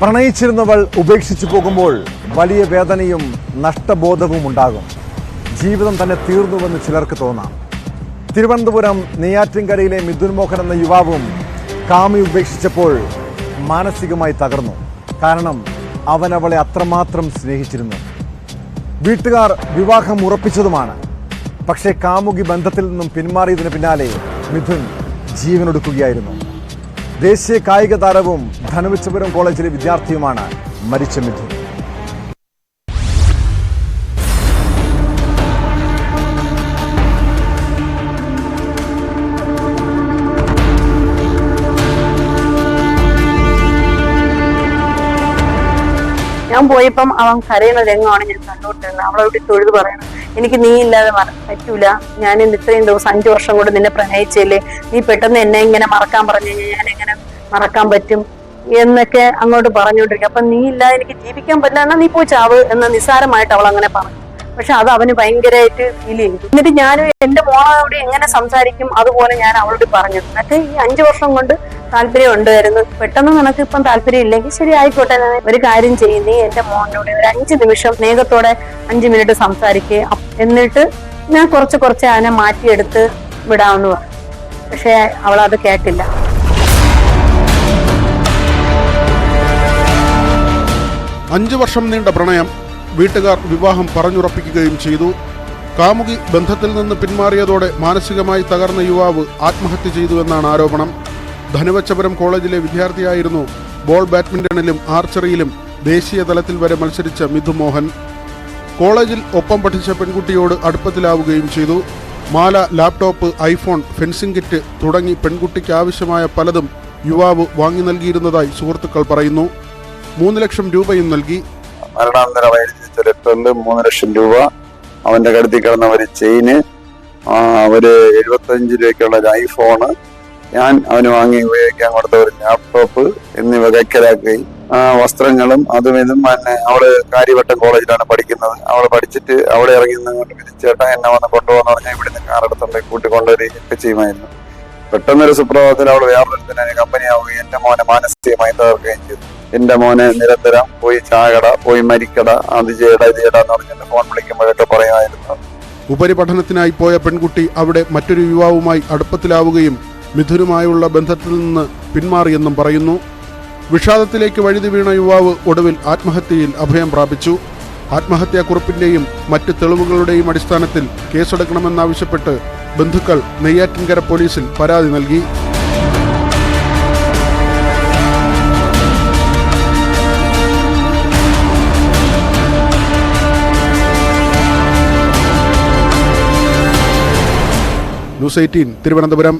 പ്രണയിച്ചിരുന്നവൾ ഉപേക്ഷിച്ചു പോകുമ്പോൾ വലിയ വേദനയും നഷ്ടബോധവും ഉണ്ടാകും. ജീവിതം തന്നെ തീർന്നുവെന്ന് ചിലർക്ക് തോന്നാം. തിരുവനന്തപുരം നെയ്യാറ്റിൻകരയിലെ മിഥുൻ മോഹൻ എന്ന യുവാവും കാമി ഉപേക്ഷിച്ചപ്പോൾ മാനസികമായി തകർന്നു. കാരണം അവൻ അവളെ അത്രമാത്രം സ്നേഹിച്ചിരുന്നു. വീട്ടുകാർ വിവാഹം ഉറപ്പിച്ചതുമാണ്. പക്ഷേ കാമുകി ബന്ധത്തിൽ നിന്നും പിന്മാറിയതിന് പിന്നാലെ മിഥുൻ ജീവനൊടുക്കുകയായിരുന്നു. ദേശീയ കായിക താരവും ധനുവച്ചപുരം കോളേജിലെ വിദ്യാർത്ഥിയുമാണ് മരിച്ച മിഥുൻ. ഞാൻ പോയപ്പം അവൻ കരയുന്ന രംഗമാണ് ഞാൻ കണ്ടോണ്ടിരുന്നത്. അവളോട് തൊഴുത് പറയണം, എനിക്ക് നീ ഇല്ലാതെ പറ്റൂല, ഞാൻ ഇത്രയും ദിവസം 5 വർഷം കൊണ്ട് നിന്നെ പ്രണയിച്ചല്ലേ, നീ പെട്ടെന്ന് എന്നെ ഇങ്ങനെ മറക്കാൻ പറഞ്ഞു കഴിഞ്ഞാൽ ഞാൻ എങ്ങനെ മറക്കാൻ പറ്റും എന്നൊക്കെ അങ്ങോട്ട് പറഞ്ഞുകൊണ്ടിരിക്കും. അപ്പൊ നീ ഇല്ലാതെ എനിക്ക് ജീവിക്കാൻ പറ്റില്ല, എന്നാ നീ പോയി ചാവ് എന്ന നിസ്സാരമായിട്ട് അവൾ അങ്ങനെ പറഞ്ഞു. പക്ഷെ അത് അവന് ഭയങ്കരമായിട്ട് ഫീൽ ചെയ്തു. എന്നിട്ട് ഞാൻ എന്റെ മോളോട് എങ്ങനെ സംസാരിക്കും അതുപോലെ ഞാൻ അവളോട് പറഞ്ഞു. എന്നിട്ട് ഈ 5 വർഷം കൊണ്ട് താല്പര്യം ഉണ്ടായിരുന്നു, പെട്ടെന്ന് നിനക്ക് ഇപ്പം താല്പര്യം ഇല്ലെങ്കിൽ ശരി ആയിക്കോട്ടെ, ഒരു കാര്യം ചെയ്യും, നീ എന്റെ മോനോട് ഒരു 5 നിമിഷം സ്നേഹത്തോടെ 5 മിനിറ്റ് സംസാരിക്കുക, എന്നിട്ട് ഞാൻ കുറച്ച് അതിനെ മാറ്റിയെടുത്ത് വിടാമെന്ന് പറഞ്ഞു. പക്ഷെ അവളത് കേട്ടില്ല. അഞ്ച് വർഷം നീണ്ട പ്രണയം. വീട്ടുകാർ വിവാഹം പറഞ്ഞുറപ്പിക്കുകയും ചെയ്തു. കാമുകി ബന്ധത്തിൽ നിന്ന് പിന്മാറിയതോടെ മാനസികമായി തകർന്ന യുവാവ് ആത്മഹത്യ ചെയ്തുവെന്നാണ് ആരോപണം. ധനുവച്ചപുരം കോളേജിലെ വിദ്യാർത്ഥിയായിരുന്നു. ബോൾ ബാഡ്മിന്റണിലും ആർച്ചറിയിലും ദേശീയ തലത്തിൽ വരെ മത്സരിച്ച മിഥുൻ മോഹൻ കോളേജിൽ ഒപ്പം പഠിച്ച പെൺകുട്ടിയോട് അടുപ്പത്തിലാവുകയും ചെയ്തു. മാല, ലാപ്ടോപ്പ്, ഐഫോൺ, ഫെൻസിംഗ് കിറ്റ് തുടങ്ങി പെൺകുട്ടിക്ക് ആവശ്യമായ പലതും യുവാവ് വാങ്ങി നൽകിയിരുന്നതായി സുഹൃത്തുക്കൾ പറയുന്നു. 3 ലക്ഷം രൂപയും നൽകി. മരണാനന്തരം എഴുതിച്ചിട്ടുണ്ട് 3 ലക്ഷം രൂപ. അവന്റെ കഴുത്തിൽ കിടന്ന ഒരു ചെയിന്, ഒരു 75 രൂപയ്ക്കുള്ള ഒരു ഐഫോണ്, ഞാൻ അവന് വാങ്ങി ഉപയോഗിക്കാൻ കൊടുത്ത ഒരു ലാപ്ടോപ്പ് എന്നിവ കൈക്കലാക്കി. വസ്ത്രങ്ങളും അതും ഇതും. അവള് കാര്യവട്ടം കോളേജിലാണ് പഠിക്കുന്നത്. അവള് പഠിച്ചിട്ട് അവിടെ ഇറങ്ങി നിന്നുകൊണ്ട് വിളിച്ചേട്ടാ എന്നെ വന്ന് കൊണ്ടുപോകുന്ന പറഞ്ഞാൽ ഇവിടുന്ന് കാറെടുത്തുണ്ടെങ്കിൽ കൂട്ടിക്കൊണ്ടുവരികയൊക്കെ ചെയ്യുമായിരുന്നു. പെട്ടെന്നൊരു സുപ്രഭാതത്തിൽ അവൾ വേറൊരു കമ്പനിയാവുകയും എന്റെ മോനെ മാനസികമായി തകർക്കുകയും ചെയ്തു. എന്റെ മോനെ നിരന്തരം പോയി ചാകട, പോയി മരിക്കട, അത് ചെയ്യട ഇത് ചെയ്യട എന്ന് പറഞ്ഞിട്ട് ഫോൺ വിളിക്കുമ്പോഴൊക്കെ പറയുമായിരുന്നു. ഉപരിപഠനത്തിനായി പോയ പെൺകുട്ടി അവിടെ മറ്റൊരു യുവാവുമായി അടുപ്പത്തിലാവുകയും മിഥുനുമായുള്ള ബന്ധത്തിൽ നിന്ന് പിന്മാറിയെന്നും പറയുന്നു. വിഷാദത്തിലേക്ക് വഴുതി വീണ യുവാവ് ഒടുവിൽ ആത്മഹത്യയിൽ അഭയം പ്രാപിച്ചു. ആത്മഹത്യാക്കുറിപ്പിന്റെയും മറ്റ് തെളിവുകളുടെയും അടിസ്ഥാനത്തിൽ കേസെടുക്കണമെന്നാവശ്യപ്പെട്ട് ബന്ധുക്കൾ നെയ്യാറ്റിൻകര പോലീസിൽ പരാതി നൽകി. ന്യൂസ് 18 തിരുവനന്തപുരം.